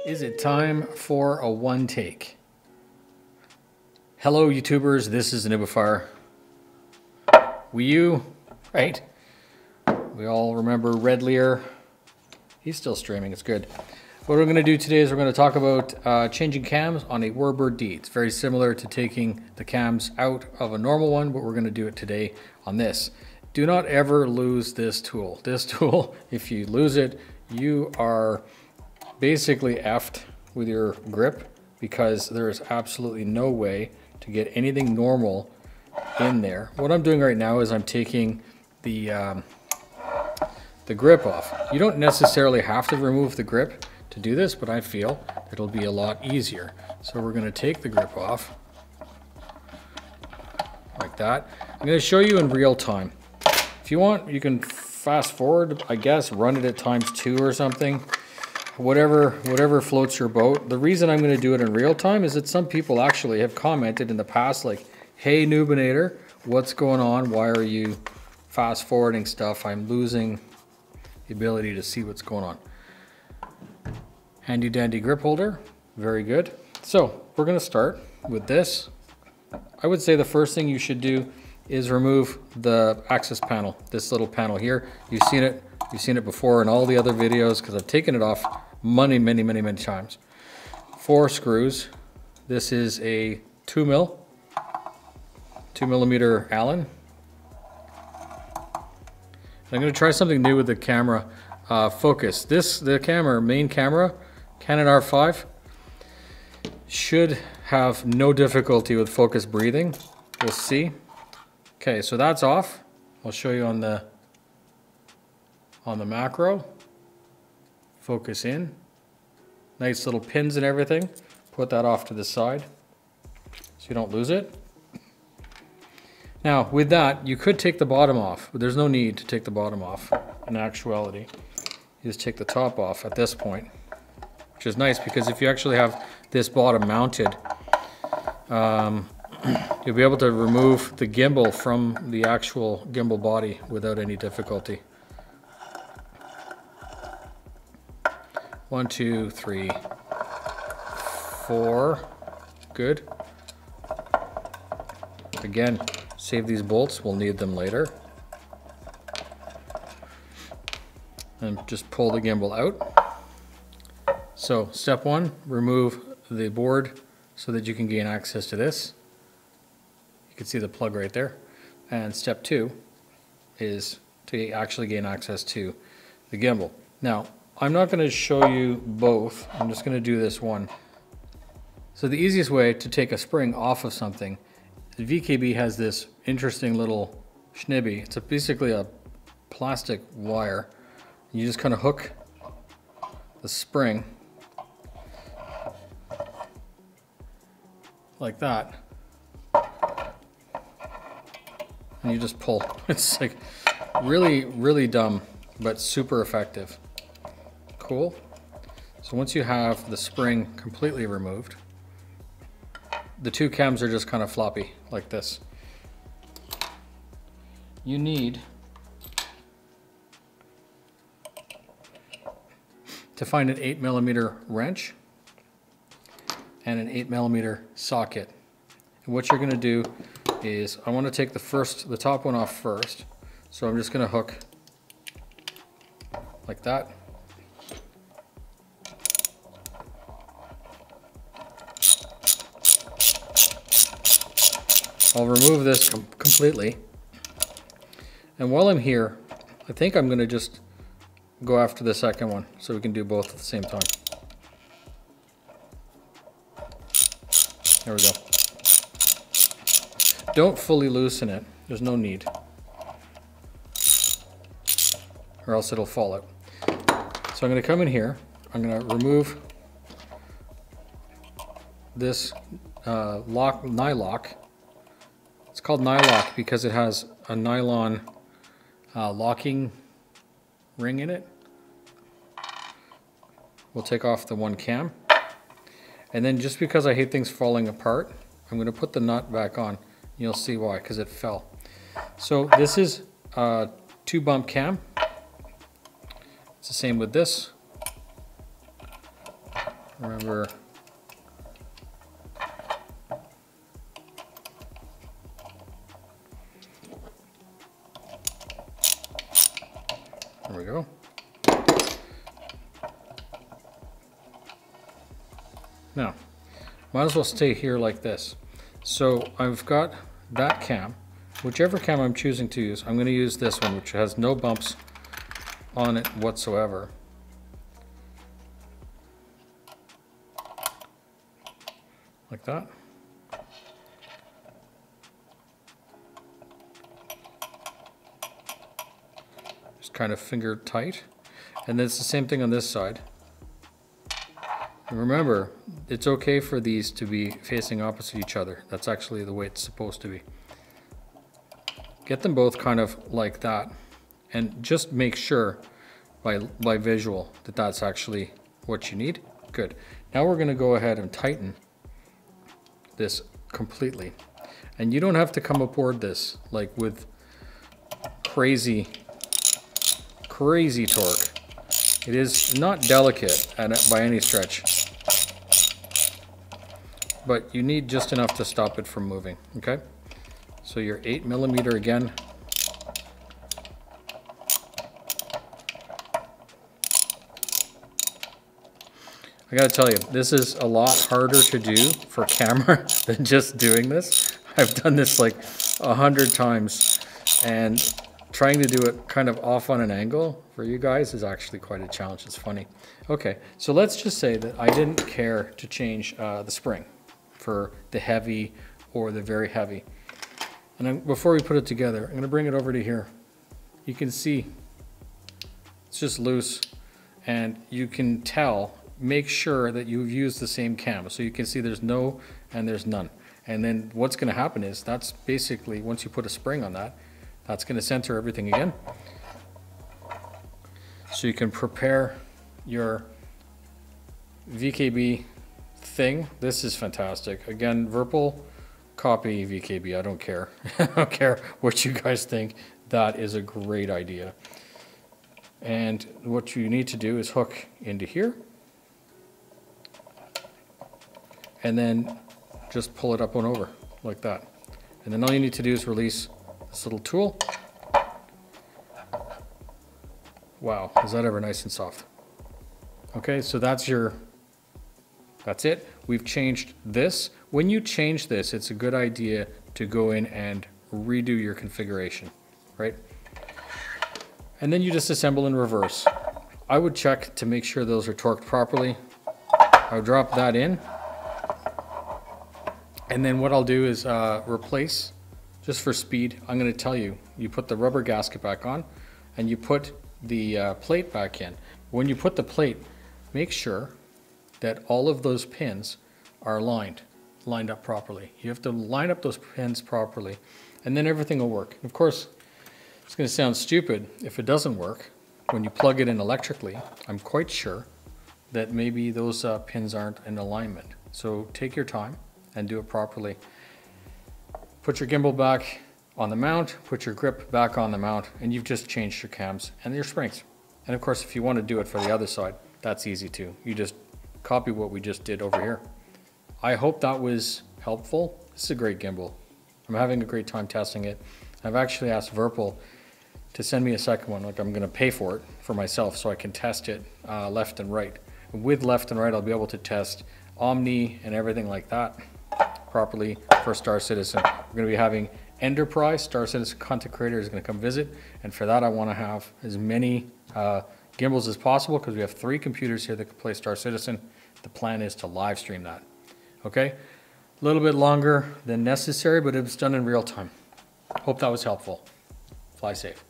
Is it time for a one take? Hello YouTubers, this is noobifier. You, right? We all remember Red Lear. He's still streaming, it's good. What we're going to do today is we're going to talk about changing cams on a WarBRD. It's very similar to taking the cams out of a normal one, but we're going to do it today on this. Do not ever lose this tool. This tool, if you lose it, you are basically effed with your grip, because there is absolutely no way to get anything normal in there. What I'm doing right now is I'm taking the grip off. You don't necessarily have to remove the grip to do this, but I feel it'll be a lot easier. So we're going to take the grip off like that. I'm going to show you in real time. If you want, you can fast forward, I guess, run it at ×2 or something. Whatever floats your boat. The reason I'm going to do it in real time is that some people actually have commented in the past like, hey Noobinator, what's going on? Why are you fast forwarding stuff? I'm losing the ability to see what's going on. Handy dandy grip holder, very good. So we're going to start with this. I would say the first thing you should do is remove the access panel, this little panel here. You've seen it before in all the other videos because I've taken it off many times. 4 screws. This is a 2mm Allen. I'm going to try something new with the camera focus. The main camera, Canon R5, should have no difficulty with focus breathing. We'll see. Okay, so that's off. I'll show you on the macro. Focus in. Nice little pins and everything. Put that off to the side so you don't lose it. Now with that, you could take the bottom off, but there's no need to take the bottom off in actuality. You just take the top off at this point, which is nice because if you actually have this bottom mounted, you'll be able to remove the gimbal from the actual gimbal body without any difficulty. 1, 2, 3, 4. Good. Again, save these bolts, we'll need them later. And just pull the gimbal out. So step 1, remove the board so that you can gain access to this. You can see the plug right there. And step 2 is to actually gain access to the gimbal. Now, I'm not going to show you both, I'm just going to do this one. So the easiest way to take a spring off of something, the VKB has this interesting little schnibby. It's basically a plastic wire. You just kind of hook the spring like that. And you just pull. It's like really dumb, but super effective. Cool. So once you have the spring completely removed, the 2 cams are just kind of floppy like this. You need to find an 8mm wrench and an 8mm socket. And what you're going to do is, I want to take the top one off first. So I'm just going to hook like that. I'll remove this completely. And while I'm here, I think I'm going to just go after the second one so we can do both at the same time. There we go. Don't fully loosen it. There's no need. Or else it'll fall out. So I'm going to come in here. I'm going to remove this nylock. It's called nylock because it has a nylon locking ring in it. We'll take off the 1 cam. And then just because I hate things falling apart, I'm going to put the nut back on. You'll see why, because it fell. So this is a 2-bump cam. It's the same with this. remember, there we go. Now, might as well stay here like this. So I've got that cam. Whichever cam I'm choosing to use, I'm going to use this one, which has no bumps on it whatsoever. Like that. Just kind of finger tight. And then it's the same thing on this side. And remember, it's okay for these to be facing opposite each other. That's actually the way it's supposed to be. Get them both kind of like that, and just make sure by visual that that's actually what you need. Good. Now we're going to go ahead and tighten this completely. And you don't have to come aboard this like with crazy torque. It is not delicate by any stretch, but you need just enough to stop it from moving, okay? So your 8mm again. I gotta tell you, this is a lot harder to do for camera than just doing this. I've done this like 100 times, and trying to do it kind of off on an angle for you guys is actually quite a challenge. It's funny. Okay, so let's just say that I didn't care to change the spring for the heavy or the very heavy. And before we put it together, I'm going to bring it over to here. You can see it's just loose, and you can tell, make sure that you've used the same cam. So you can see there's no and there's none. And then what's going to happen is that's basically, once you put a spring on that, that's going to center everything again. So you can prepare your VKB thing. This is fantastic. Again, Virpil. Copy VKB, I don't care. I don't care what you guys think. That is a great idea. And what you need to do is hook into here. And then just pull it up and over like that. And then all you need to do is release this little tool. Wow, is that ever nice and soft? Okay, so that's it. We've changed this. When you change this, it's a good idea to go in and redo your configuration, right? And then you just assemble in reverse. I would check to make sure those are torqued properly. I'll drop that in. And then what I'll do is replace, just for speed, I'm going to tell you, you put the rubber gasket back on and you put the plate back in. When you put the plate, make sure that all of those pins are lined up properly. You have to line up those pins properly, and then everything will work. Of course, it's going to sound stupid if it doesn't work. When you plug it in electrically, I'm quite sure that maybe those pins aren't in alignment. So take your time and do it properly. Put your gimbal back on the mount, put your grip back on the mount, and you've just changed your cams and your springs. And of course, if you want to do it for the other side, that's easy too. You just copy what we just did over here. I hope that was helpful. This is a great gimbal. I'm having a great time testing it. I've actually asked Virpil to send me a second one. Like, I'm going to pay for it for myself so I can test it left and right. With left and right, I'll be able to test Omni and everything like that properly for Star Citizen. We're going to be having Enterprise, Star Citizen content creator is going to come visit, and for that I want to have as many gimbals as possible because we have 3 computers here that can play Star Citizen. The plan is to live stream that. Okay, a little bit longer than necessary, but it was done in real time. Hope that was helpful. Fly safe.